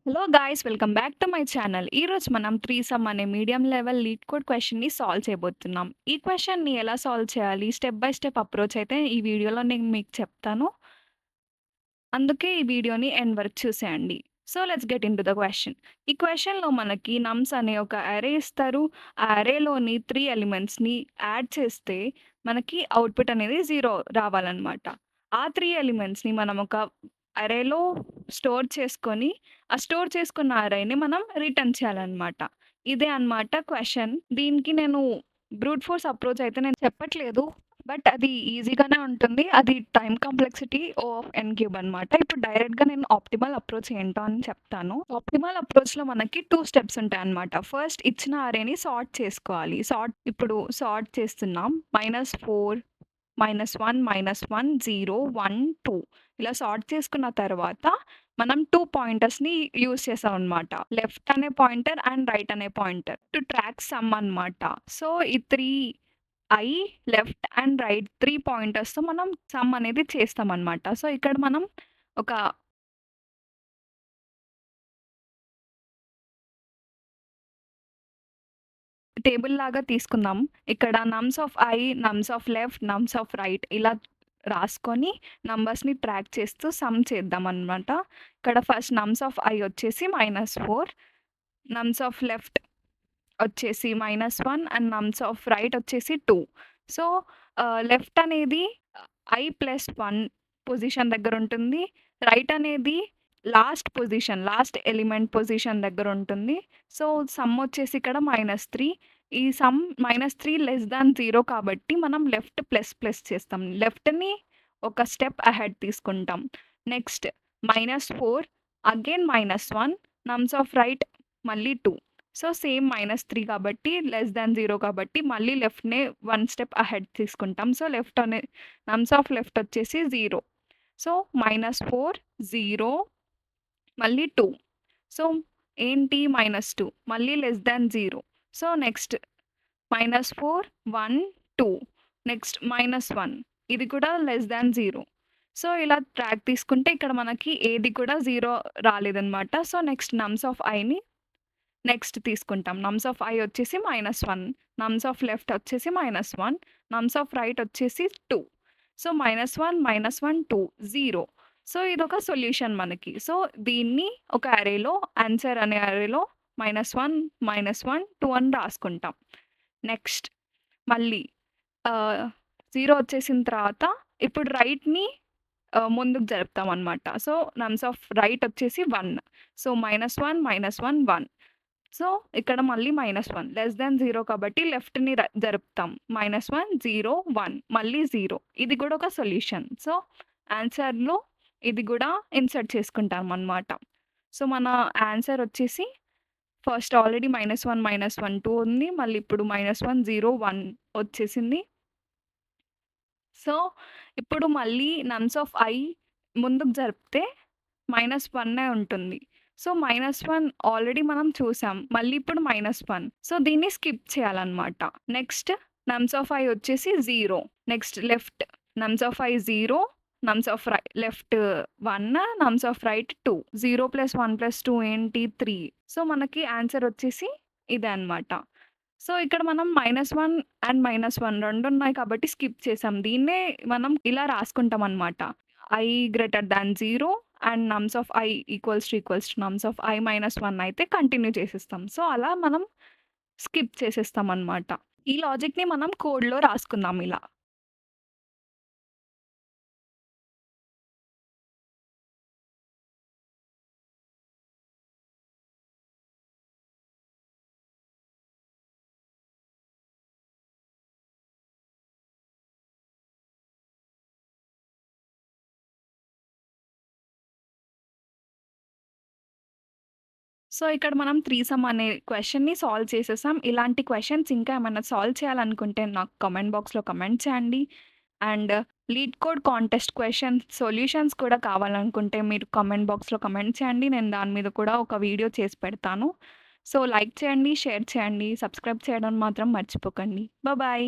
Hello guys, welcome back to my channel. ఈరోజు మనం 3 sum అనే మీడియం లెవెల్ లీడ్ కోడ్ క్వెషన్‌ని సాల్వ్ చేయబోతున్నాం. ఈ క్వెషన్‌ని ఎలా సాల్వ్ చేయాలి, స్టెప్ బై స్టెప్ అప్రోచ్ అయితే ఈ వీడియోలో నేను మీకు చెప్తాను. అందుకే ఈ వీడియోని ఎండ్ వరకు చూసేయండి. So, let's get into the question. ఈ క్వెషన్‌లో మనకి నమ్స్ అనే ఒక అరే ఇస్తారు. ఆ అరేలోని 3 ఎలిమెంట్స్‌ని యాడ్ చేస్తే మనకి అవుట్‌పుట్ అనేది 0 రావాలన్నమాట. ఆ 3 ఎలిమెంట్స్‌ని మనం ఒక అరేలో స్టోర్ చేసుకొని, ఆ స్టోర్ చేసుకున్న అరేని మనం రిటర్న్ చేయాలన్నమాట. ఇదే అన్నమాట క్వెషన్. దీనికి నేను బ్రూట్ ఫోర్స్ అప్రోచ్ అయితే నేను చెప్పట్లేదు. బట్ అది ఈజీగానే ఉంటుంది. అది time complexity O of N cube అనమాట. ఇప్పుడు డైరెక్ట్‌గా నేను ఆప్టిమల్ అప్రోచ్ ఏంటో అని చెప్తాను. ఆప్టిమల్ అప్రోచ్‌లో మనకి 2 స్టెప్స్ ఉంటాయన్నమాట. ఫస్ట్ ఇచ్చిన అరేని సార్ట్ చేసుకోవాలి. ఇప్పుడు సార్ట్ చేస్తున్నాం. -4, -1, -1, 0, 1, 2 ఇలా సార్ట్ చేసుకున్న తర్వాత మనం 2 పాయింటర్స్‌ని యూజ్ చేసామన్నమాట. లెఫ్ట్ అనే పాయింటర్ అండ్ రైట్ అనే పాయింటర్ టు ట్రాక్ సమ్ అన్నమాట. సో, ఈ 3 లెఫ్ట్ అండ్ రైట్ 3 పాయింటర్స్‌తో మనం సమ్ అనేది చేస్తామన్నమాట. సో, ఇక్కడ మనం ఒక టేబుల్ లాగా తీసుకుందాం. ఇక్కడ నమ్స్ of నమ్స్ of left, నమ్స్ of right ఇలా రాసుకొని నంబర్స్‌ని ట్రాక్ చేస్తూ సమ్ చేద్దామన్నమాట. ఇక్కడ ఫస్ట్ నమ్స్ ఆఫ్ వచ్చేసి -4, నమ్స్ ఆఫ్ లెఫ్ట్ వచ్చేసి -1 అండ్ నమ్స్ ఆఫ్ రైట్ వచ్చేసి 2. సో, లెఫ్ట్ అనేది +1 పొజిషన్ దగ్గరుంటుంది. రైట్ అనేది లాస్ట్ ఎలిమెంట్ పొజిషన్ దగ్గరుంటుంది. సో, సమ్ వచ్చేసి ఇక్కడ -3. ఈ సమ్ -3 కాబట్టి మనం లెఫ్ట్ ప్లస్ చేస్తాం. లెఫ్ట్‌ని ఒక స్టెప్ అహెడ్ తీసుకుంటాం. నెక్స్ట్ -4 అగైన్ -1 నమ్స్ ఆఫ్ రైట్ మళ్ళీ 2. సో, సేమ్ -3 కాబట్టి <0 కాబట్టి మళ్ళీ లెఫ్ట్‌నే 1 స్టెప్ అహెడ్ తీసుకుంటాం. సో, నమ్స్ ఆఫ్ లెఫ్ట్ వచ్చేసి 0. సో, -4, 0 మళ్ళీ 2. సో, ఏంటి -2 మళ్ళీ <0. సో, నెక్స్ట్ -4, 1, 2 నెక్స్ట్ -1 ఇది కూడా <0. సో, ఇలా ట్రాక్ తీసుకుంటే ఇక్కడ మనకి ఏది కూడా 0 రాలేదన్నమాట. So, next nums of next తీసుకుంటాం. నమ్స్ ఆఫ్ వచ్చేసి -1, నమ్స్ ఆఫ్ లెఫ్ట్ వచ్చేసి -1, నమ్స్ ఆఫ్ రైట్ వచ్చేసి 2. సో, -1, -1, 2, 0. సో, ఇదొక సొల్యూషన్ మనకి. సో, దీన్ని ఒక అరేలో ఆన్సర్ అనే అరేలో -1, -1, 2 అని రాసుకుంటాం. నెక్స్ట్ మళ్ళీ 0 వచ్చేసిన తర్వాత ఇప్పుడు రైట్‌ని ముందుకు జరుపుతామనమాట. సో, నమ్స్ ఆఫ్ రైట్ వచ్చేసి 1. సో, -1, -1, 1. సో, ఇక్కడ మళ్ళీ -1 0 కాబట్టి లెఫ్ట్‌ని జరుపుతాం. -1, 0, 1 మళ్ళీ 0 ఇది కూడా ఒక సొల్యూషన్. సో, ఆన్సర్‌లో ఇది కూడా ఇన్సర్ట్ చేసుకుంటామనమాట. సో, మన ఆన్సర్ వచ్చేసి ఫస్ట్ ఆల్రెడీ -1, -1, 2 ఉంది. మళ్ళీ ఇప్పుడు -1, 0, 1 వచ్చేసింది. సో, ఇప్పుడు మళ్ళీ నమ్స్ ఆఫ్ ముందుకు జరిపితే -1 ఉంటుంది. సో, -1 ఆల్రెడీ మనం చూసాం. మళ్ళీ ఇప్పుడు -1. సో, దీన్ని స్కిప్ చేయాలన్నమాట. నెక్స్ట్ నమ్స్ ఆఫ్ వచ్చేసి 0. Next left నమ్స్ of 0, నమ్స్ of left 1, నమ్స్ of right 2. 0 + 1 + 2 ఏంటి 3. సో, మనకి ఆన్సర్ వచ్చేసి ఇదే అన్నమాట. సో, ఇక్కడ మనం -1 అండ్ -1 రెండున్నాయి కాబట్టి స్కిప్ చేసాం. దీన్నే మనం ఇలా రాసుకుంటామనమాట. i 0 అండ్ నమ్స్ ఆఫ్ నమ్స్ ఆఫ్ -1 అయితే కంటిన్యూ చేసేస్తాం. సో, అలా మనం స్కిప్ చేసేస్తామనమాట. ఈ లాజిక్‌ని మనం కోడ్‌లో రాసుకుందాం ఇలా. సో, ఇక్కడ మనం 3 సమ్ అనే క్వెషన్‌ని సాల్వ్ చేసేసాం. ఇలాంటి క్వెషన్స్ ఇంకా ఏమన్నా సాల్వ్ చేయాలనుకుంటే నాకు కామెంట్ బాక్స్‌లో కామెంట్ చేయండి. And lead code contest questions solutions కూడా కావాలనుకుంటే మీరు కామెంట్ బాక్స్‌లో కామెంట్ చేయండి. నేను దాని మీద కూడా ఒక వీడియో చేసి పెడతాను. సో, లైక్ చేయండి, షేర్ చేయండి, సబ్స్క్రైబ్ చేయడం మాత్రం మర్చిపోకండి. బాయ్.